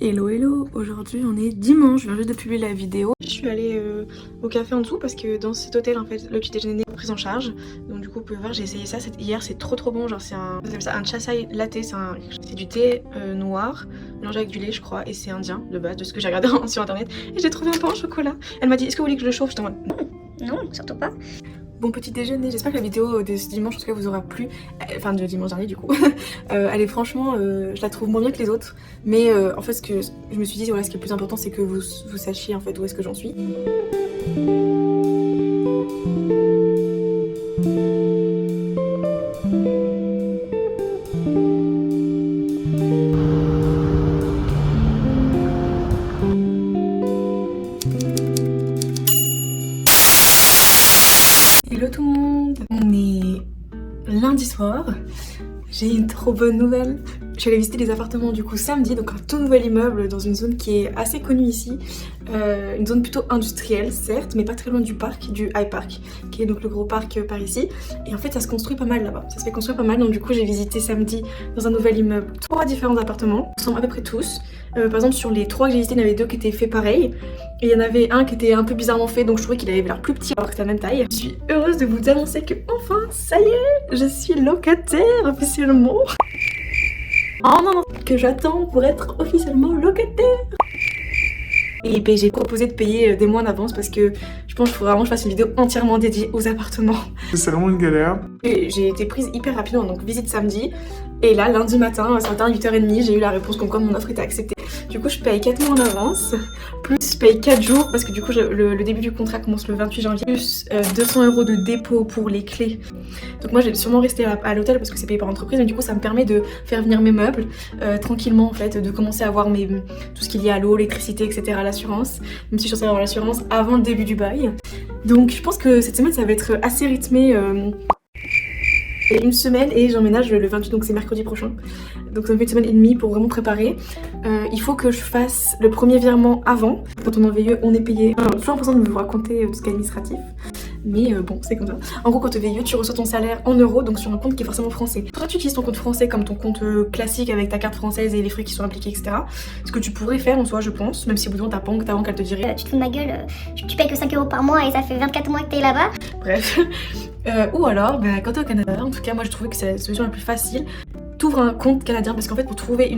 Hello hello, aujourd'hui on est dimanche, je viens juste de publier la vidéo. Je suis allée au café en dessous parce que dans cet hôtel en fait le petit déjeuner est pris en charge. Donc du coup vous pouvez voir j'ai essayé ça hier, c'est trop bon, genre c'est un chasai latte, c'est du thé noir mélangé avec du lait je crois et c'est indien de base de ce que j'ai regardé sur internet. Et j'ai trouvé un pain au chocolat. Elle m'a dit est-ce que vous voulez que je le chauffe? J'étais en mode non, surtout pas. Bon petit déjeuner, j'espère que la vidéo de ce dimanche en tout cas vous aura plu, enfin de dimanche dernier du coup. Elle est franchement, je la trouve moins bien que les autres, mais en fait ce que je me suis dit, voilà, ce qui est le plus important c'est que vous sachiez en fait où est-ce que j'en suis. Hello tout le monde, on est lundi soir, j'ai une trop bonne nouvelle. Je suis allée visiter les appartements du coup samedi, donc un tout nouvel immeuble dans une zone qui est assez connue ici, une zone plutôt industrielle certes, mais pas très loin du parc, du High Park, qui est donc le gros parc par ici. Et en fait ça se construit pas mal là-bas, ça se fait construire pas mal, donc du coup j'ai visité samedi dans un nouvel immeuble 3 différents appartements, ils sont à peu près tous. Par exemple sur les 3 que j'ai visités, il y en avait 2 qui étaient faits pareil, et il y en avait un qui était un peu bizarrement fait, donc je trouvais qu'il avait l'air plus petit alors que c'était la même taille. Je suis heureuse de vous annoncer que enfin, ça y est, je suis locataire officiellement. Oh non, que j'attends pour être officiellement locataire. Et ben, j'ai proposé de payer des mois en avance parce que je pense qu'il faut vraiment que je fasse une vidéo entièrement dédiée aux appartements. C'est vraiment une galère. J'ai été prise hyper rapidement, donc visite samedi. Et là, lundi matin, ce matin, 8h30, j'ai eu la réponse comme quoi mon offre était acceptée. Du coup, je paye 4 mois en avance, plus je paye 4 jours parce que du coup, le début du contrat commence le 28 janvier, plus 200 € de dépôt pour les clés. Donc moi, j'ai sûrement resté à l'hôtel parce que c'est payé par entreprise, mais du coup, ça me permet de faire venir mes meubles tranquillement en fait, de commencer à avoir tout ce qu'il y a à l'eau, l'électricité, etc., l'assurance, même si je suis censée avoir l'assurance avant le début du bail. Donc je pense que cette semaine, ça va être assez rythmé. Une semaine et j'emménage le 28, donc c'est mercredi prochain. Donc ça me fait une semaine et demie pour vraiment préparer. Il faut que je fasse le premier virement avant. Quand on est en VIE, on est payé. J'ai toujours l'impression de vous raconter tout ce qui est administratif. Mais bon, c'est comme ça. En gros, quand tu es VIE, tu reçois ton salaire en euros, donc sur un compte qui est forcément français. Toi, tu utilises ton compte français comme ton compte classique avec ta carte française et les frais qui sont appliqués, etc. Ce que tu pourrais faire en soi, je pense, même si au bout d'un moment, ta banque, elle te dirait tu te fous de ma gueule, tu payes que 5 € par mois et ça fait 24 mois que t'es là-bas. Bref. Ou alors, bah, quand t'es au Canada, en tout cas, moi je trouvais que c'est la solution la plus facile. T'ouvres un compte canadien parce qu'en fait pour trouver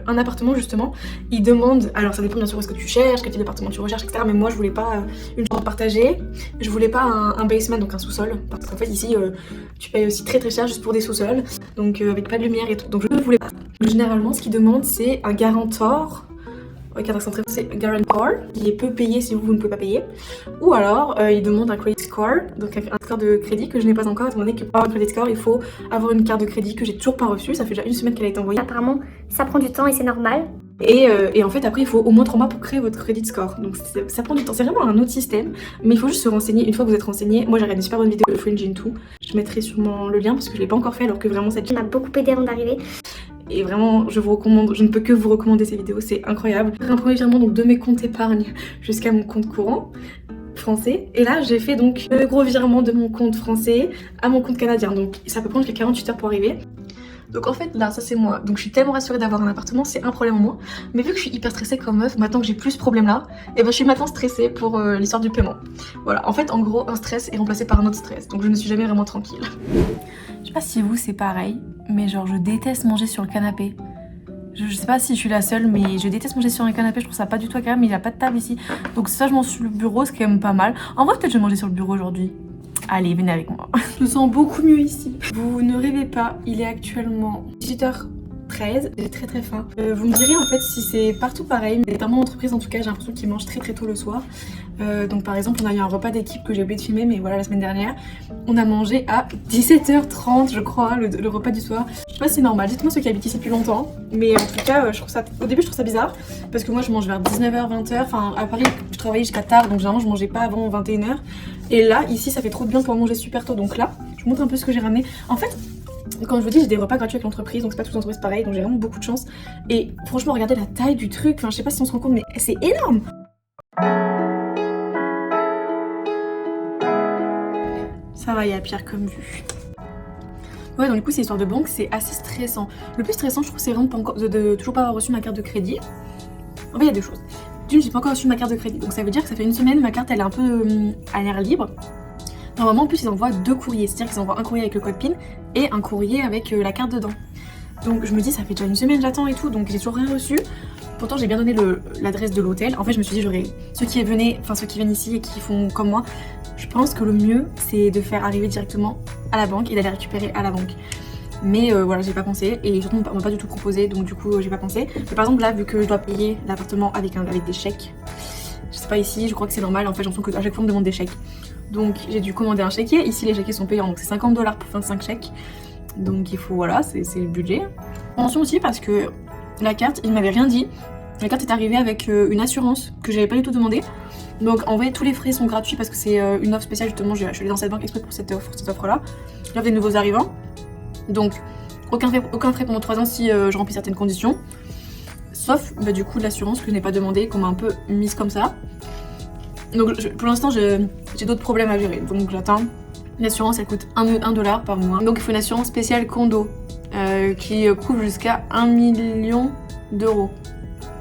un appartement justement ils demandent, alors ça dépend bien sûr où est-ce que tu cherches, quel type d'appartement tu recherches, etc. Mais moi je voulais pas une chambre partagée, je voulais pas un basement, donc un sous-sol, parce qu'en fait ici tu payes aussi très cher juste pour des sous-sols, donc avec pas de lumière et tout, donc je ne voulais pas. Généralement ce qu'ils demandent c'est un guarantor. C'est guarantor qui peut payer si vous ne pouvez pas payer, ou alors il demande un credit score, donc un score de crédit que je n'ai pas encore, étant donné que pour avoir un credit score il faut avoir une carte de crédit que j'ai toujours pas reçue, ça fait déjà une semaine qu'elle a été envoyée. Apparemment ça prend du temps et c'est normal. Et en fait après il faut au moins 3 mois pour créer votre credit score, donc ça prend du temps, c'est vraiment un autre système, mais il faut juste se renseigner. Une fois que vous êtes renseigné, moi j'ai regardé une super bonne vidéo de Fringe Into, je mettrai sûrement le lien parce que je l'ai pas encore fait alors que vraiment cette Ça m'a beaucoup aidé avant d'arriver. Et vraiment, je vous recommande, je ne peux que vous recommander ces vidéos, c'est incroyable. Un premier virement donc de mes comptes épargne jusqu'à mon compte courant français. Et là, j'ai fait donc le gros virement de mon compte français à mon compte canadien. Donc ça peut prendre jusqu'à 48 heures pour arriver. Donc en fait là ça c'est moi, donc je suis tellement rassurée d'avoir un appartement, c'est un problème en moins. Mais vu que je suis hyper stressée comme meuf, maintenant que j'ai plus ce problème là, et ben je suis maintenant stressée pour l'histoire du paiement. Voilà, en fait en gros un stress est remplacé par un autre stress, donc je ne suis jamais vraiment tranquille. Je sais pas si vous c'est pareil, mais genre je déteste manger sur le canapé. Je sais pas si je suis la seule, mais je déteste manger sur un canapé, je trouve ça pas du tout agréable, mais il n'y a pas de table ici. Donc ça je mange sur le bureau, c'est quand même pas mal. En vrai peut-être je vais manger sur le bureau aujourd'hui. Allez, venez avec moi. Je me sens beaucoup mieux ici. Vous ne rêvez pas, il est actuellement 18h13, j'ai très faim. Vous me direz en fait si c'est partout pareil, mais dans mon entreprise en tout cas j'ai l'impression qu'ils mangent très tôt le soir. Donc par exemple on a eu un repas d'équipe que j'ai oublié de filmer, mais voilà la semaine dernière, on a mangé à 17h30 je crois, le repas du soir. Je sais pas si c'est normal, dites-moi ceux qui habitent ici depuis longtemps, mais en tout cas je trouve ça, au début je trouve ça bizarre, parce que moi je mange vers 19h, 20h, enfin à Paris je travaillais jusqu'à tard, donc généralement je mangeais pas avant 21h. Et là, ici, ça fait trop de bien pour manger super tôt. Donc là, je vous montre un peu ce que j'ai ramené. En fait, comme je vous dis, j'ai des repas gratuits avec l'entreprise, donc c'est pas toutes les entreprises pareil, donc j'ai vraiment beaucoup de chance. Et franchement, regardez la taille du truc. Enfin, je sais pas si on se rend compte, mais c'est énorme. Ça va, il y a pire comme vue. Ouais, donc du coup, c'est histoire de banque, c'est assez stressant. Le plus stressant, je trouve, c'est vraiment de toujours pas avoir reçu ma carte de crédit. En fait, il y a deux choses. D'une, j'ai pas encore reçu ma carte de crédit, donc ça veut dire que ça fait une semaine, ma carte elle est un peu à l'air libre. Normalement, en plus, ils envoient 2 courriers, c'est-à-dire qu'ils envoient un courrier avec le code PIN et un courrier avec la carte dedans. Donc je me dis, ça fait déjà une semaine j'attends et tout, donc j'ai toujours rien reçu. Pourtant, j'ai bien donné l'adresse de l'hôtel. En fait, je me suis dit, j'aurais ceux qui viennent ici et qui font comme moi. Je pense que le mieux, c'est de faire arriver directement à la banque et d'aller récupérer à la banque. Mais voilà, j'ai pas pensé et surtout on m'a pas du tout proposé, donc du coup j'ai pas pensé. Mais par exemple là, vu que je dois payer l'appartement avec des chèques, je sais pas ici, je crois que c'est normal. En fait, j'ai l'impression qu'à chaque fois on me demande des chèques. Donc j'ai dû commander un chéquier. Ici les chéquiers sont payants, donc c'est $50 pour 25 chèques. Donc il faut, voilà, c'est le budget. Attention aussi parce que la carte, il m'avait rien dit. La carte est arrivée avec une assurance que j'avais pas du tout demandé. Donc en vrai tous les frais sont gratuits parce que c'est une offre spéciale justement. Je suis allée dans cette banque exprès pour cette offre là. L'offre des nouveaux arrivants. Donc aucun frais pendant 3 ans si je remplis certaines conditions. Sauf du coup l'assurance que je n'ai pas demandé, qu'on m'a un peu mise comme ça. Donc pour l'instant j'ai d'autres problèmes à gérer. Donc j'attends. L'assurance elle coûte $1 par mois. Donc il faut une assurance spéciale condo qui couvre jusqu'à 1 million d'euros.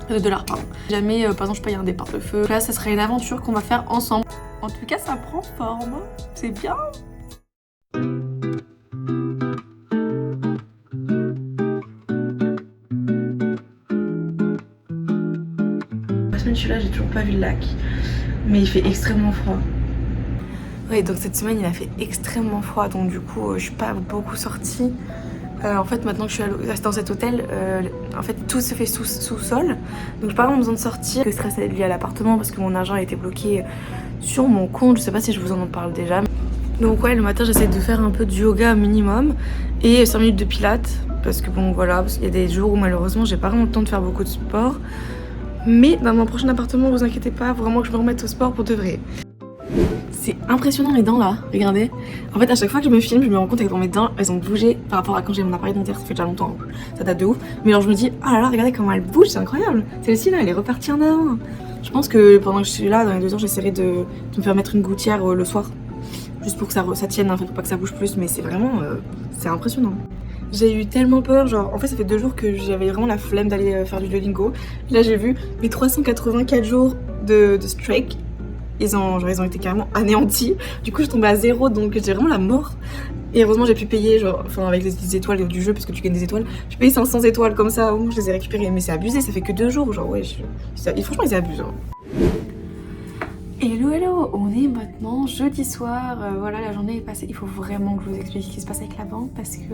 De dollars, pardon. Jamais, par exemple, je paye un départ de feu. Là, ça serait une aventure qu'on va faire ensemble. En tout cas, ça prend forme. C'est bien. La semaine, je suis là, j'ai toujours pas vu le lac. Mais il fait extrêmement froid. Oui, donc cette semaine, il a fait extrêmement froid. Donc du coup, je suis pas beaucoup sortie. En fait, maintenant que je suis dans cet hôtel, en fait, tout se fait sous-sol. Donc, j'ai pas vraiment besoin de sortir. Le stress est lié à l'appartement parce que mon argent a été bloqué sur mon compte. Je sais pas si je vous en parle déjà. Donc, ouais, le matin, j'essaie de faire un peu de yoga minimum et 5 minutes de pilates. Parce que bon, voilà, parce qu'il y a des jours où malheureusement, j'ai pas vraiment le temps de faire beaucoup de sport. Mais dans mon prochain appartement, vous inquiétez pas, vraiment que je me remette au sport pour de vrai. C'est impressionnant mes dents là, regardez. En fait à chaque fois que je me filme, je me rends compte que mes dents elles ont bougé par rapport à quand j'ai mon appareil dentaire, ça fait déjà longtemps, ça date de ouf. Mais alors je me dis, oh là là, regardez comment elle bouge, c'est incroyable. Celle-ci là, elle est repartie en avant. Je pense que pendant que je suis là, dans les 2 ans, j'essaierai de me faire mettre une gouttière le soir. Juste pour que ça tienne, en fait, pour pas que ça bouge plus, mais c'est vraiment, c'est impressionnant. J'ai eu tellement peur, genre en fait ça fait 2 jours que j'avais vraiment la flemme d'aller faire du Duolingo. Là j'ai vu mes 384 jours de strike. Ils ont été carrément anéantis. Du coup, je tombais à 0, donc j'ai vraiment la mort. Et heureusement, j'ai pu payer, avec les étoiles du jeu, parce que tu gagnes des étoiles. J'ai payé 500 étoiles comme ça, je les ai récupérées. Mais c'est abusé, ça fait que 2 jours. Genre, ouais, franchement, ils abusent. Hello, on est maintenant jeudi soir. Voilà, la journée est passée. Il faut vraiment que je vous explique ce qui se passe avec la banque, parce que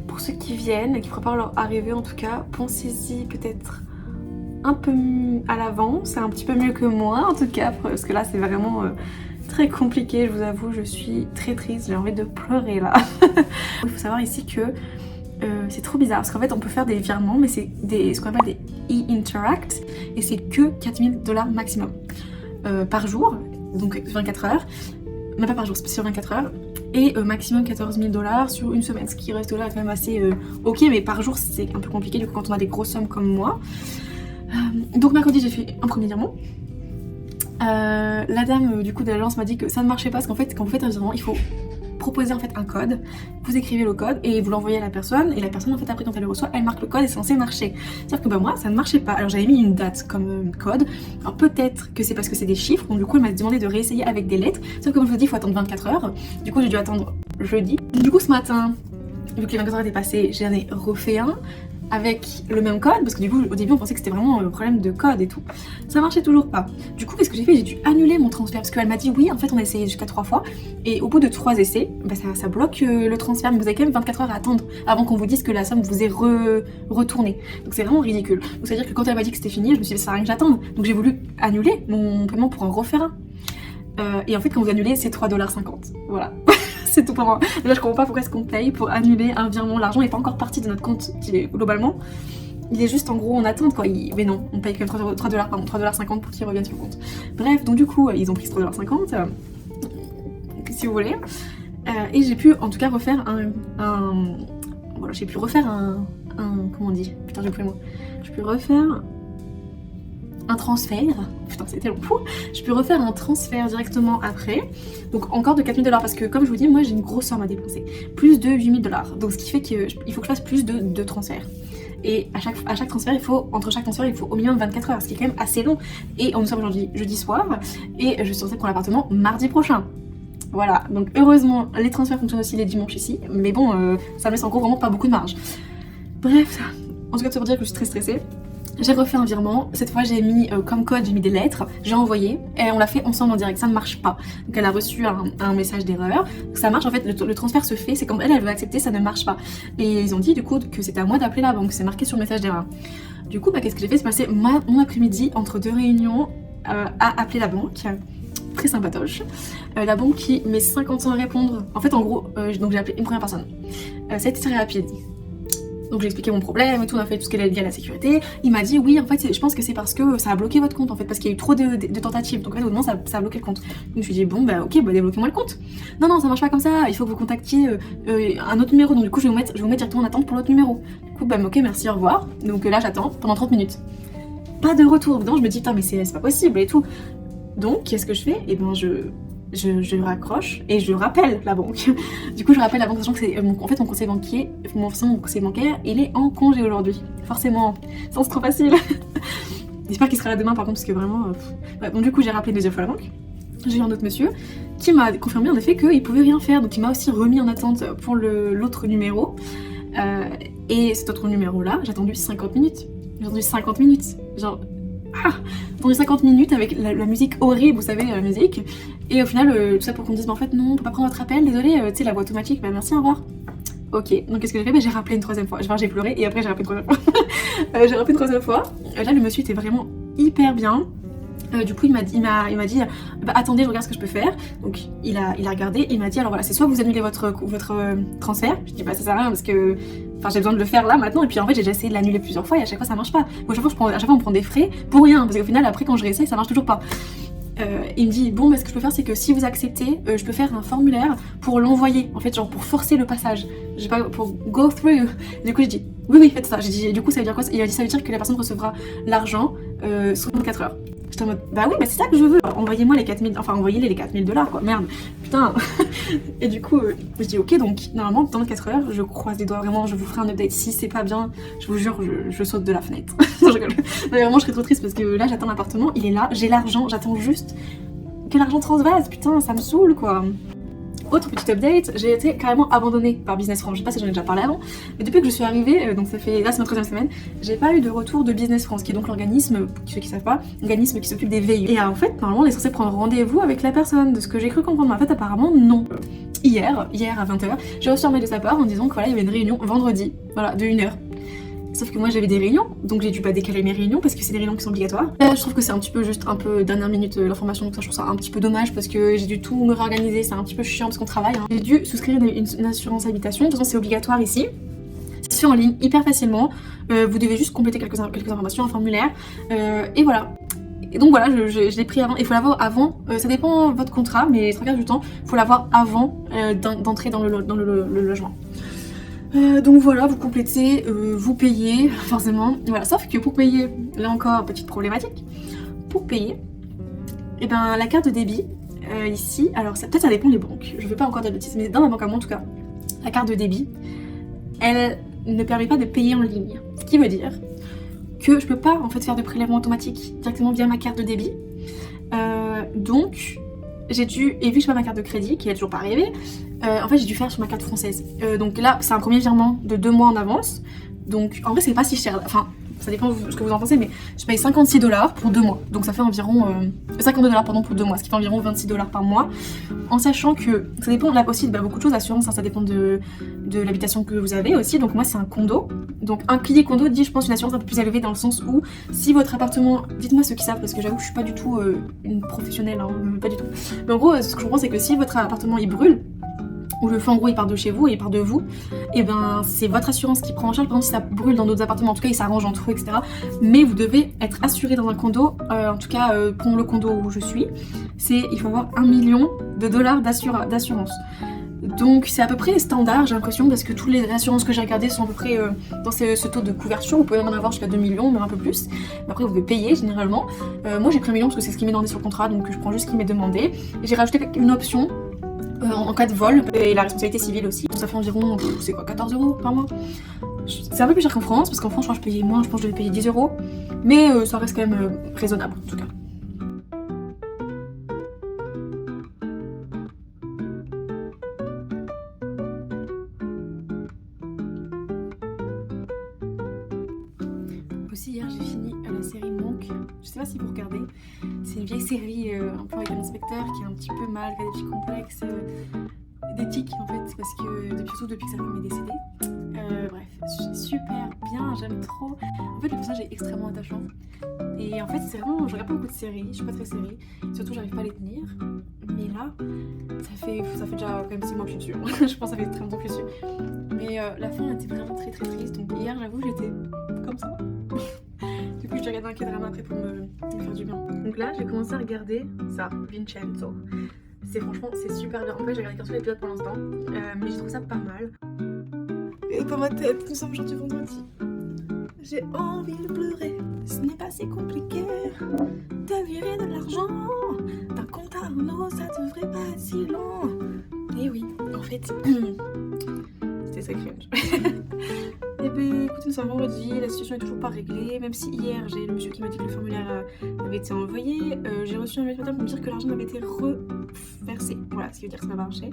pour ceux qui viennent, qui préparent leur arrivée en tout cas, pensez-y peut-être un peu à l'avance, un petit peu mieux que moi en tout cas, parce que là c'est vraiment très compliqué, je vous avoue, je suis très triste, j'ai envie de pleurer là. Il faut savoir ici que c'est trop bizarre, parce qu'en fait on peut faire des virements, mais c'est ce qu'on appelle des e-interact, et c'est que $4000 maximum par jour, donc 24 heures, même pas par jour, c'est sur 24 heures, et maximum $14 000 sur une semaine, ce qui reste là quand même assez ok, mais par jour c'est un peu compliqué du coup quand on a des grosses sommes comme moi. Donc mercredi j'ai fait un premier virement. La dame du coup de l'agence m'a dit que ça ne marchait pas parce qu'en fait quand vous faites un virement il faut proposer en fait un code, vous écrivez le code et vous l'envoyez à la personne et la personne en fait après quand elle le reçoit elle marque le code et c'est censé marcher. Sauf que moi ça ne marchait pas, alors j'avais mis une date comme code, alors peut-être que c'est parce que c'est des chiffres donc du coup elle m'a demandé de réessayer avec des lettres, sauf que comme je vous dis il faut attendre 24 heures, du coup j'ai dû attendre jeudi. Du coup ce matin, vu que les 24 heures étaient passées, j'en ai refait un avec le même code, parce que du coup au début on pensait que c'était vraiment un problème de code et tout. Ça marchait toujours pas. Du coup qu'est-ce que j'ai fait? J'ai dû annuler mon transfert parce qu'elle m'a dit oui en fait on a essayé jusqu'à 3 fois et au bout de 3 essais ça bloque le transfert, mais vous avez quand même 24 heures à attendre avant qu'on vous dise que la somme vous est retournée. Donc c'est vraiment ridicule. Donc c'est à dire que quand elle m'a dit que c'était fini, je me suis dit ça sert à rien que j'attende, donc j'ai voulu annuler mon paiement pour en refaire un. Et en fait quand vous annulez c'est $3,50. Voilà. C'est tout pour moi. Là je comprends pas pourquoi est-ce qu'on paye pour annuler un virement. L'argent n'est pas encore parti de notre compte globalement. Il est juste en gros en attente quoi. Mais non, on paye quand même $3,50 pour qu'il revienne sur le compte. Bref, donc du coup ils ont pris ce $3,50 si vous voulez. Et j'ai pu en tout cas refaire voilà, j'ai pu refaire un comment on dit? Putain j'ai plus le mot. J'ai pu refaire un transfert, putain c'était long, je peux refaire un transfert directement après, donc encore de $4000 parce que comme je vous dis moi j'ai une grosse somme à dépenser, plus de $8000, donc ce qui fait qu'il faut que je fasse plus de transferts. et à chaque transfert, entre chaque transfert, il faut au minimum 24 heures, ce qui est quand même assez long. Et nous sommes aujourd'hui jeudi soir, et je suis censée prendre l'appartement mardi prochain. Voilà, donc heureusement, les transferts fonctionnent aussi les dimanches ici, mais bon, ça me laisse encore vraiment pas beaucoup de marge. Bref, en tout cas, ça veut dire que je suis très stressée. J'ai refait un virement, cette fois j'ai mis comme code, j'ai mis des lettres, j'ai envoyé et on l'a fait ensemble en direct, ça ne marche pas. Donc elle a reçu un message d'erreur, ça marche en fait, le transfert se fait, c'est comme elle veut accepter, ça ne marche pas. Et ils ont dit du coup que c'était à moi d'appeler la banque, c'est marqué sur le message d'erreur. Du coup, qu'est-ce que j'ai fait? C'est passer mon après-midi entre deux réunions à appeler la banque. Très sympatoche. La banque qui met 50 ans à répondre. En fait, en gros, donc j'ai appelé une première personne. Ça a été très rapide. Donc j'ai expliqué mon problème et tout, on a fait tout ce qui est lié à la sécurité. Il m'a dit oui, en fait je pense que c'est parce que ça a bloqué votre compte en fait, parce qu'il y a eu trop de tentatives. Donc en fait au moment ça a bloqué le compte. Donc je me suis dit bon bah ok, bah débloquez-moi le compte. Non ça marche pas comme ça, il faut que vous contactiez un autre numéro. Donc du coup je vais vous mettre directement en attente pour l'autre numéro. Du coup bah ok merci, au revoir. Donc là j'attends pendant 30 minutes. Pas de retour. Donc je me dis putain mais c'est pas possible et tout. Donc qu'est-ce que je fais? Et ben je raccroche et je rappelle la banque. Du coup, je rappelle la banque, sachant que c'est en fait mon conseiller bancaire, il est en congé aujourd'hui. Forcément, c'est trop facile. J'espère qu'il sera là demain par contre, parce que vraiment. Ouais, donc du coup, j'ai rappelé une deuxième fois la banque. J'ai eu un autre monsieur qui m'a confirmé en effet qu'il pouvait rien faire, donc il m'a aussi remis en attente pour l'autre numéro. Et cet autre numéro-là, j'ai attendu 50 minutes. Genre. Attendu 50 minutes avec la musique horrible, vous savez, la musique. Et au final, tout ça pour qu'on me dise, bah, en fait, non, on peut pas prendre votre appel, désolé, tu sais, la voix automatique, bah merci, au revoir. Ok, donc qu'est-ce que j'ai fait? Bah, j'ai rappelé une troisième fois. Enfin, j'ai pleuré et après j'ai rappelé une troisième fois. J'ai rappelé une troisième fois. Là, le monsieur était vraiment hyper bien. Du coup, il m'a dit, bah, attendez, je regarde ce que je peux faire. Donc, il a regardé, il m'a dit, alors voilà, c'est soit vous annulez votre transfert. Je dis, bah, ça sert à rien parce que, enfin, j'ai besoin de le faire là maintenant. Et puis, en fait, j'ai déjà essayé de l'annuler plusieurs fois et à chaque fois, ça marche pas. Moi, à chaque fois, on prend des frais pour rien parce qu'au final, après, quand je réessaye, ça marche toujours pas. Il me dit, bon, bah, ce que je peux faire, c'est que si vous acceptez, je peux faire un formulaire pour l'envoyer, en fait, genre pour forcer le passage. J'ai pas, pour go through. Du coup, j'ai dit, oui, faites ça. J'ai dit, du coup, ça veut dire quoi? Il a dit, ça veut dire que la personne recevra l'argent sous 24 heures. J'étais en mode, bah oui, bah c'est ça que je veux. Envoyez-moi les 4000, enfin, envoyez-les les $4000, quoi, merde, putain. Et du coup, je dis, ok, donc, normalement, dans 24 heures, je croise les doigts, vraiment, je vous ferai un update. Si c'est pas bien, je vous jure, je saute de la fenêtre. Non, je rigole. Mais vraiment, je serais trop triste parce que là, j'attends l'appartement, il est là, j'ai l'argent, j'attends juste que l'argent transvase, putain, ça me saoule, quoi. Autre petit update, j'ai été carrément abandonnée par Business France. Je sais pas si j'en ai déjà parlé avant, mais depuis que je suis arrivée, donc ça fait, là c'est ma 3e semaine, j'ai pas eu de retour de Business France, qui est donc l'organisme, pour ceux qui savent pas, l'organisme qui s'occupe des VIE. Et en fait, normalement, on est censé prendre rendez-vous avec la personne, de ce que j'ai cru comprendre, mais en fait, apparemment, non. Hier à 20h, j'ai reçu un mail de sa part en disant que voilà, il y avait une réunion vendredi, voilà, de 1h. Sauf que moi j'avais des réunions, donc j'ai dû pas décaler mes réunions parce que c'est des réunions qui sont obligatoires. Je trouve que c'est un peu dernière minute l'information, donc ça je trouve ça un petit peu dommage parce que j'ai dû tout me réorganiser, c'est un petit peu chiant parce qu'on travaille. J'ai dû souscrire une assurance habitation, de toute façon c'est obligatoire ici. C'est fait en ligne hyper facilement, vous devez juste compléter quelques informations, un formulaire, et voilà. Et donc voilà, je l'ai pris avant, il faut l'avoir avant, ça dépend de votre contrat, mais 3/4 du temps, il faut l'avoir avant d'entrer dans le logement. Donc voilà, vous complétez, vous payez, forcément, voilà, sauf que pour payer, là encore, petite problématique, pour payer, et ben la carte de débit, ici, alors peut-être ça dépend des banques, je veux pas encore dire de bêtises, mais dans la banque à moi en tout cas, la carte de débit, elle ne permet pas de payer en ligne, ce qui veut dire que je peux pas en fait faire de prélèvement automatique directement via ma carte de débit, donc j'ai dû, et vu que je n'ai pas ma carte de crédit, qui est toujours pas arrivée, en fait j'ai dû faire sur ma carte française. Donc là, c'est un premier virement de 2 mois en avance. Donc en vrai, c'est pas si cher. Enfin, ça dépend de ce que vous en pensez, mais je paye $56 pour 2 mois. Donc ça fait environ 52$ pardon, pour 2 mois, ce qui fait environ $26 par mois. En sachant que ça dépend là aussi de beaucoup de choses, l'assurance, hein, ça dépend de l'habitation que vous avez aussi. Donc moi, c'est un condo. Donc un pilier condo dit, je pense, une assurance un peu plus élevée dans le sens où si votre appartement, dites-moi ceux qui savent parce que j'avoue que je suis pas du tout une professionnelle, hein, pas du tout. Mais en gros, ce que je comprends, c'est que si votre appartement il brûle, ou le feu en gros il part de chez vous et il part de vous, et ben c'est votre assurance qui prend en charge. Par exemple si ça brûle dans d'autres appartements, en tout cas ils s'arrangent entre eux, etc. Mais vous devez être assuré dans un condo, en tout cas pour le condo où je suis, il faut avoir $1 million d'assurance. Donc c'est à peu près standard, j'ai l'impression, parce que toutes les assurances que j'ai regardées sont à peu près dans ce taux de couverture. Vous pouvez en avoir jusqu'à 2 millions, même un peu plus. Mais après vous devez payer généralement. Moi j'ai pris 1 million parce que c'est ce qui m'est demandé sur le contrat, donc je prends juste ce qui m'est demandé. Et j'ai rajouté une option en cas de vol et la responsabilité civile aussi. Ça fait environ, c'est quoi, 14€ par mois. C'est un peu plus cher qu'en France, parce qu'en France, je crois que je payais moins, je pense que je devais payer 10 €. Mais ça reste quand même raisonnable, en tout cas. Aussi, hier, j'ai fini la série Monk. Je sais pas si vous regardez. C'est une vieille série un peu avec un inspecteur qui est un petit peu mal, qui a des petits complexes, des tics en fait, parce que surtout depuis que sa femme est décédée. Bref, super bien, j'aime trop. En fait, le personnage est extrêmement attachant. Et en fait, c'est vraiment, je regarde pas beaucoup de séries, je suis pas très série, surtout j'arrive pas à les tenir. Mais là, ça fait déjà quand même 6 mois que je suis dessus. Je pense que ça fait très longtemps que je suis dessus. Mais la fin était vraiment très très triste. Donc hier, j'avoue, j'étais comme ça. Du coup, je regardé un K-drama après pour me faire du bien. Donc là, j'ai commencé à regarder ça, Vincenzo. Franchement, c'est super bien. En fait, j'ai regardé qu'un seul épisode pour l'instant, mais j'ai trouvé ça pas mal. Et dans ma tête, nous sommes aujourd'hui vendredi. J'ai envie de pleurer. Ce n'est pas si compliqué de virer de l'argent d'un compte à un autre, ça devrait pas être si long. Et oui, en fait, c'était ça cringe. Et ben écoutez, nous sommes vendredi, la situation est toujours pas réglée, même si hier j'ai le monsieur qui m'a dit que le formulaire avait été envoyé. J'ai reçu un mail pour me dire que l'argent avait été reversé. Voilà, ce qui veut dire que ça n'a pas marché.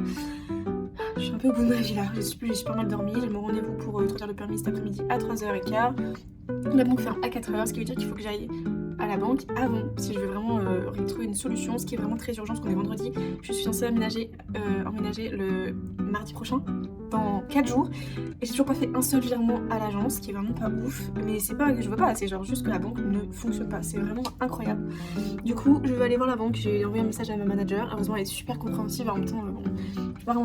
Je suis un peu au bout de ma vie là, j'ai pas mal dormi. J'ai mon rendez-vous pour traduire le permis cet après-midi à 3h15. La banque ferme à 4h, ce qui veut dire qu'il faut que j'aille à la banque avant si je veux vraiment trouver une solution, ce qui est vraiment très urgent parce qu'on est vendredi. Je suis censée emménager le mardi prochain, dans 4 jours, et j'ai toujours pas fait un seul virement à l'agence, ce qui est vraiment pas ouf. Mais c'est pas que je veux pas, c'est genre juste que la banque ne fonctionne pas, c'est vraiment incroyable. Du coup, je vais aller voir la banque, j'ai envoyé un message à ma manager, heureusement elle est super compréhensive, en même temps, bon,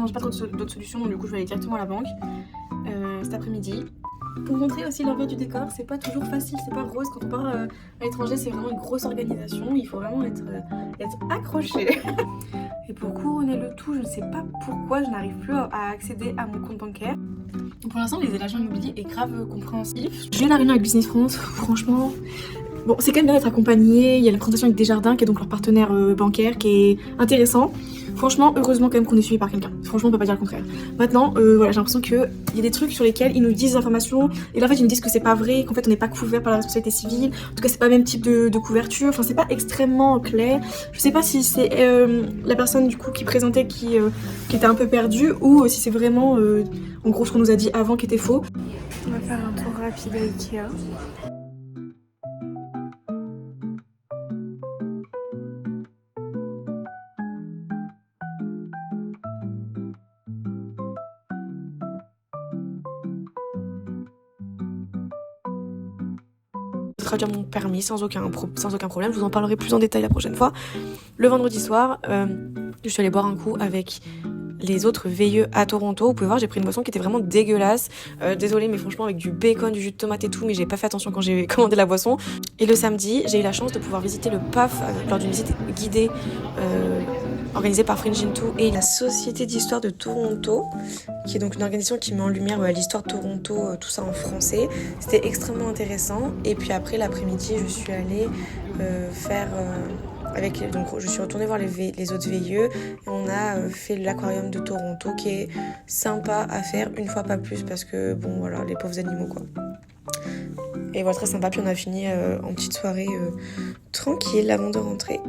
j'ai pas trop d'autres solutions, donc du coup je vais aller directement à la banque cet après-midi. Pour montrer aussi l'envers du décor, c'est pas toujours facile, c'est pas rose. Quand on part à l'étranger, c'est vraiment une grosse organisation. Il faut vraiment être accroché. Et pour couronner le tout, je ne sais pas pourquoi je n'arrive plus à accéder à mon compte bancaire. Pour l'instant, l'agent immobilier est grave compréhensif. Je viens de la réunion avec Business France, franchement. Bon, c'est quand même bien d'être accompagné. Il y a la présentation avec Desjardins, qui est donc leur partenaire bancaire, qui est intéressant. Franchement, heureusement quand même qu'on est suivi par quelqu'un. Franchement, on peut pas dire le contraire. Maintenant, voilà, j'ai l'impression qu'il y a des trucs sur lesquels ils nous disent des informations, et là en fait ils nous disent que c'est pas vrai, qu'en fait on n'est pas couvert par la responsabilité civile. En tout cas, c'est pas le même type de couverture. Enfin, c'est pas extrêmement clair. Je sais pas si c'est la personne du coup qui présentait qui était un peu perdue, ou si c'est vraiment en gros ce qu'on nous a dit avant qui était faux. On va faire un tour rapide à Ikea. Traduire mon permis sans aucun problème. Je vous en parlerai plus en détail la prochaine fois. Le vendredi soir, je suis allée boire un coup avec les autres veilleux à Toronto. Vous pouvez voir, j'ai pris une boisson qui était vraiment dégueulasse. Désolée, mais franchement, avec du bacon, du jus de tomate et tout, mais j'ai pas fait attention quand j'ai commandé la boisson. Et le samedi, j'ai eu la chance de pouvoir visiter le PAF lors d'une visite guidée organisée par Fringe Into et la Société d'Histoire de Toronto, qui est donc une organisation qui met en lumière l'histoire de Toronto, tout ça en français. C'était extrêmement intéressant. Et puis après, l'après-midi, je suis allée donc je suis retournée voir les autres veilleux, et on a fait l'aquarium de Toronto, qui est sympa à faire une fois, pas plus, parce que bon voilà, les pauvres animaux quoi. Et voilà, très sympa. Puis on a fini en petite soirée tranquille avant de rentrer.